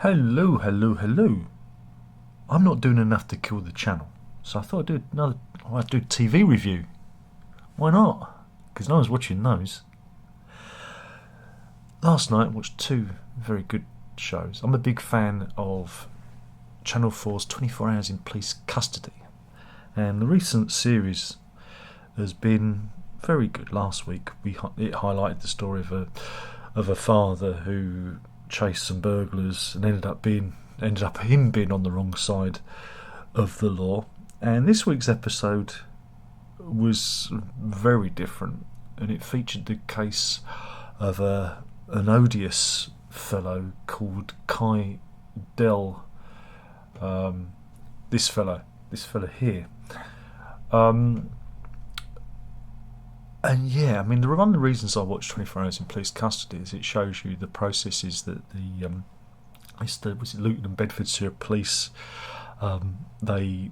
Hello, hello, hello. I'm not doing enough to kill the channel, so I thought I'd do a TV review. Why not? Because no one's watching those. Last night I watched two very good shows. I'm a big fan of Channel 4's 24 Hours in Police Custody, and the recent series has been very good. Last week it highlighted the story of a father who chased some burglars and ended up him being on the wrong side of the law. And this week's episode was very different, and it featured the case of an odious fellow called Kai Dell. This fella here. And yeah, I mean, one of the reasons I watched 24 Hours in Police Custody is it shows you the processes that was it Luton and Bedfordshire Police, the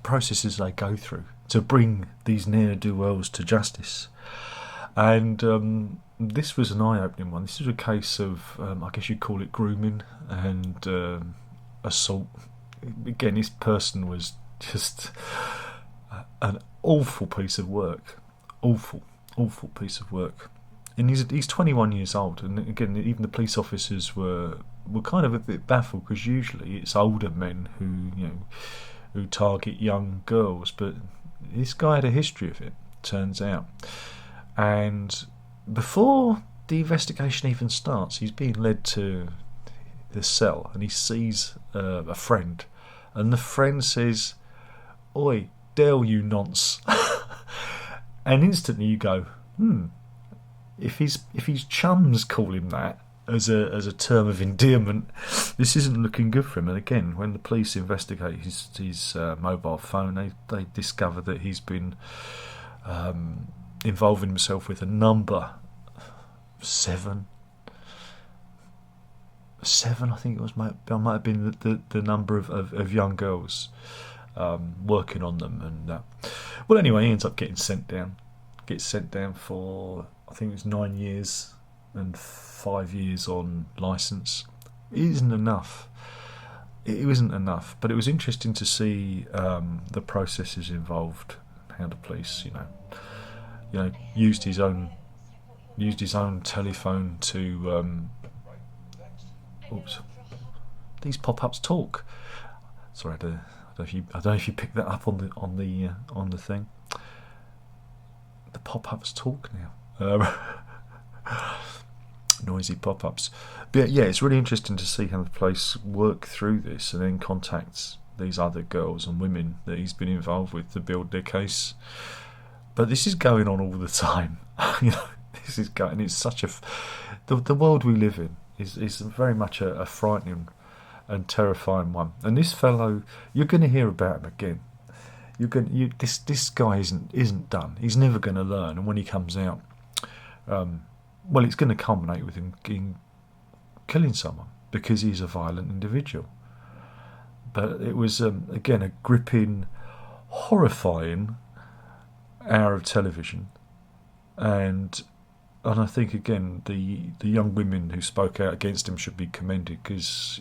processes they go through to bring these ne'er-do-wells to justice. And this was an eye-opening one. This is a case of, I guess you'd call it grooming and assault. Again, this person was just an awful piece of work. Awful piece of work. And he's 21 years old, and again, even the police officers were kind of a bit baffled, because usually it's older men who target young girls, but this guy had a history of it, turns out. And before the investigation even starts, he's being led to the cell, and he sees a friend, and the friend says, "Oi, Dale, you nonce." And instantly you go, if his chums call him that as a term of endearment, this isn't looking good for him. And again, when the police investigate his mobile phone, they discover that he's been involving himself with a number, seven, I think it was, might have been the number of young girls, working on them. And well, anyway, he ends up getting sent down. Gets sent down for, I think it was 9 years and 5 years on licence. It isn't enough. It wasn't enough, but it was interesting to see the processes involved. How the police, used his own telephone to. Oops, these pop-ups talk. Sorry, I don't know if you picked that up on the thing. The pop-ups talk now. Noisy pop-ups. But yeah, it's really interesting to see how the police work through this and then contacts these other girls and women that he's been involved with to build their case. But this is going on all the time. This is going. It's such the world we live in is very much a frightening and terrifying one. And this fellow, you're going to hear about him again. This guy isn't done. He's never going to learn, and when he comes out, it's going to culminate with him killing someone, because he's a violent individual. But it was again a gripping, horrifying hour of television, and I think again the young women who spoke out against him should be commended, because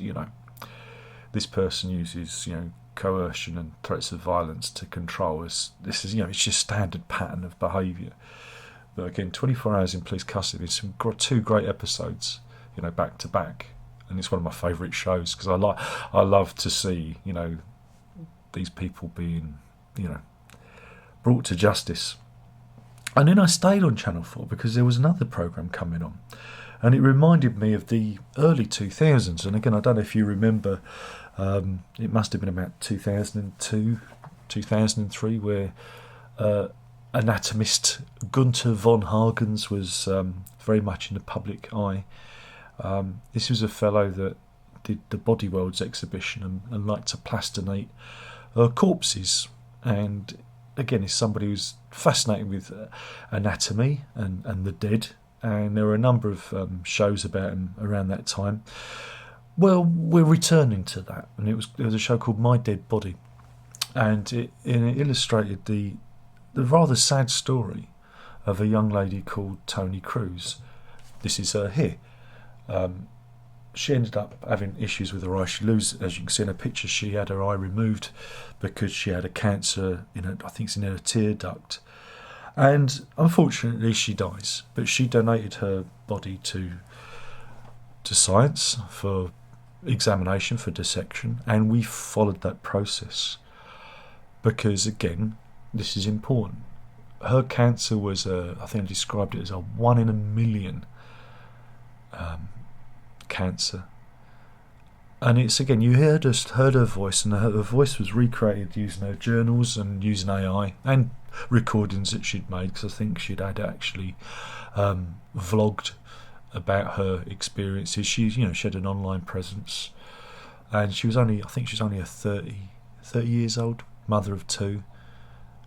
this person uses coercion and threats of violence to control us. This is it's just standard pattern of behaviour. But again, 24 Hours in Police Custody, there's two great episodes, back to back, and it's one of my favourite shows, because I love to see these people being brought to justice. And then I stayed on Channel 4 because there was another programme coming on, and it reminded me of the early 2000s. And again, I don't know if you remember, it must have been about 2002, 2003, where anatomist Gunther von Hagens was very much in the public eye. This was a fellow that did the Body Worlds exhibition and liked to plastinate corpses. And again, is somebody who's fascinated with anatomy and the dead. And there were a number of shows about him around that time. Well, we're returning to that, and there was a show called My Dead Body, and it illustrated the rather sad story of a young lady called Toni Cruz. This is her here. she ended up having issues with her eye. She lose, as you can see in her picture, she had her eye removed because she had a cancer in her, I think it's in her tear duct. And unfortunately she dies. But she donated her body to science for examination, for dissection, and we followed that process. Because again, this is important. Her cancer was I think I described it as a 1 in a million cancer. And it's, again, you heard her voice, and her voice was recreated using her journals and using AI and recordings that she'd made, because I think she'd had actually vlogged about her experiences. She had an online presence, and she was only, I think she's only a 30 years old, mother of 2,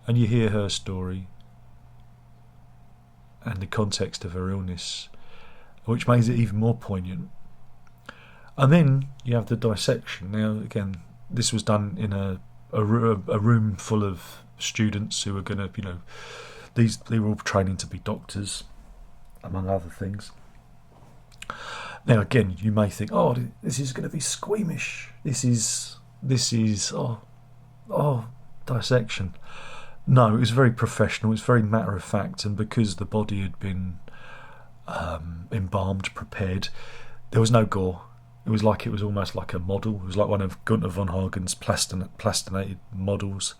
and you hear her story and the context of her illness, which makes it even more poignant. And then you have the dissection. Now, again, this was done in a room full of students who were going to, they were all training to be doctors, among other things. Now, again, you may think, oh, this is going to be squeamish. This is dissection. No, it was very professional. It was very matter of fact, and because the body had been embalmed, prepared, there was no gore. It was almost like a model. It was like one of Gunther von Hagen's plastinated models.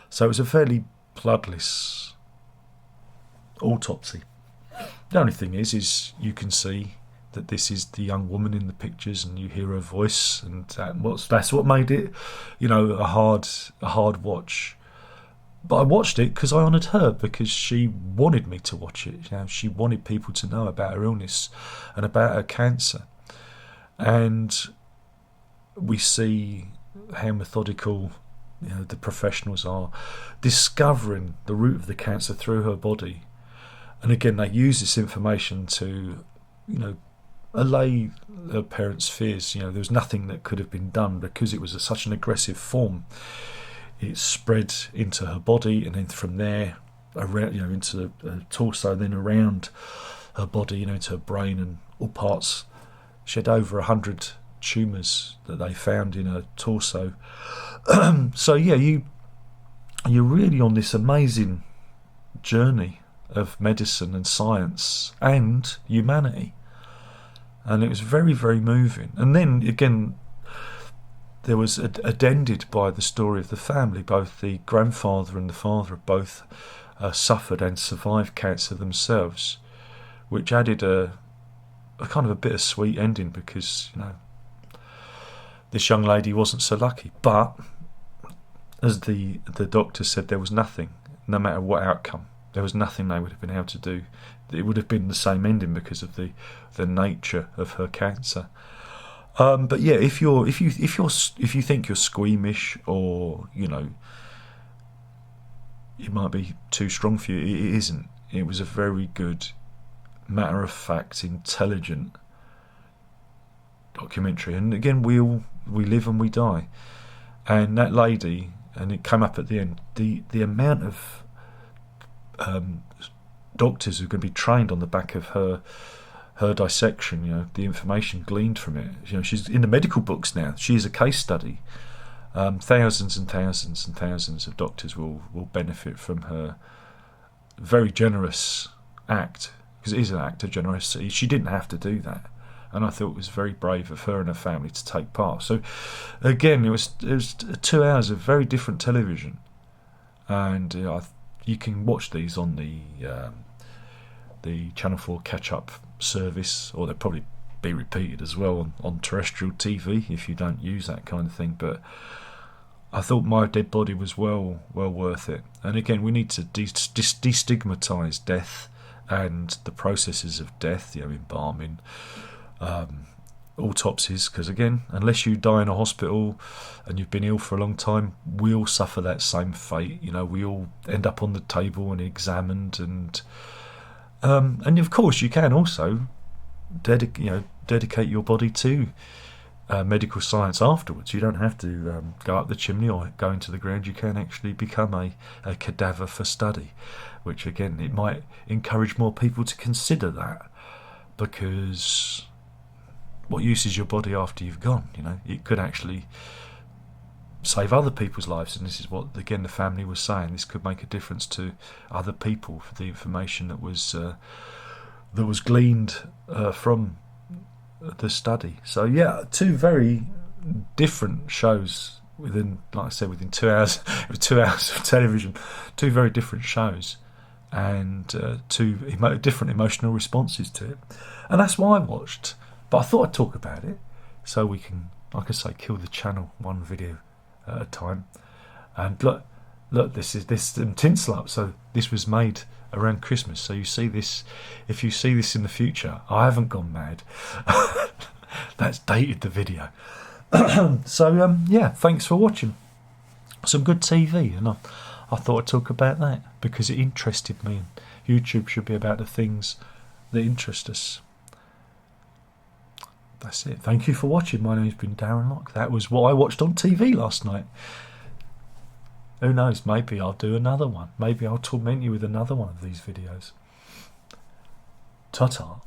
So it was a fairly bloodless autopsy. The only thing is you can see that this is the young woman in the pictures, and you hear her voice, and that's what made it, a hard watch. But I watched it because I honoured her, because she wanted me to watch it. She wanted people to know about her illness and about her cancer. And we see how methodical, the professionals are, discovering the root of the cancer through her body. And again, they use this information to, allay her parents' fears. There was nothing that could have been done because it was such an aggressive form. It spread into her body, and then from there around, into her torso, then around her body, into her brain and all parts. She had over 100 tumours that they found in her torso. So yeah, you're really on this amazing journey of medicine and science and humanity, and it was very, very moving. And then again, there was addended by the story of the family. Both the grandfather and the father have both suffered and survived cancer themselves, which added a kind of a bittersweet ending, because this young lady wasn't so lucky. But as the doctor said, there was nothing, no matter what outcome, there was nothing they would have been able to do. It would have been the same ending because of the nature of her cancer. But yeah, if you think you're squeamish, or it might be too strong for you, it isn't. It was a very good, matter of fact, intelligent documentary. And again, we live and we die. And that lady, and it came up at the end, the amount of doctors who are going to be trained on the back of her dissection, the information gleaned from it. She's in the medical books now. She is a case study. Thousands and thousands and thousands of doctors will benefit from her very generous act, because it is an act of generosity. She didn't have to do that, and I thought it was very brave of her and her family to take part. So again, it was 2 hours of very different television, and you can watch these on the Channel 4 catch-up service, or they'll probably be repeated as well on terrestrial TV if you don't use that kind of thing. But I thought My Dead Body was well worth it. And again, we need to destigmatise death and the processes of death, embalming, autopsies, because again, unless you die in a hospital and you've been ill for a long time, we all suffer that same fate. We all end up on the table and examined, and of course you can also dedicate your body to medical science afterwards. You don't have to go up the chimney or go into the ground. You can actually become a cadaver for study, which again, it might encourage more people to consider that, because what use is your body after you've gone? You know, it could actually save other people's lives, and this is what, again, the family was saying. This could make a difference to other people for the information that was gleaned from the study. So yeah, two very different shows within, like I said, within 2 hours. It was 2 hours of television, two very different shows, and two different emotional responses to it. And that's why I watched. But I thought I'd talk about it so we can, like I say, kill the channel one video at a time. And look, this tinsel up. So this was made around Christmas. So you see this, if you see this in the future, I haven't gone mad. That's dated the video. So yeah, thanks for watching. Some good TV, and I thought I'd talk about that because it interested me. And YouTube should be about the things that interest us. That's it. Thank you for watching. My name's been Darren Locke. That was what I watched on TV last night. Who knows, maybe I'll do another one. Maybe I'll torment you with another one of these videos. Ta-ta.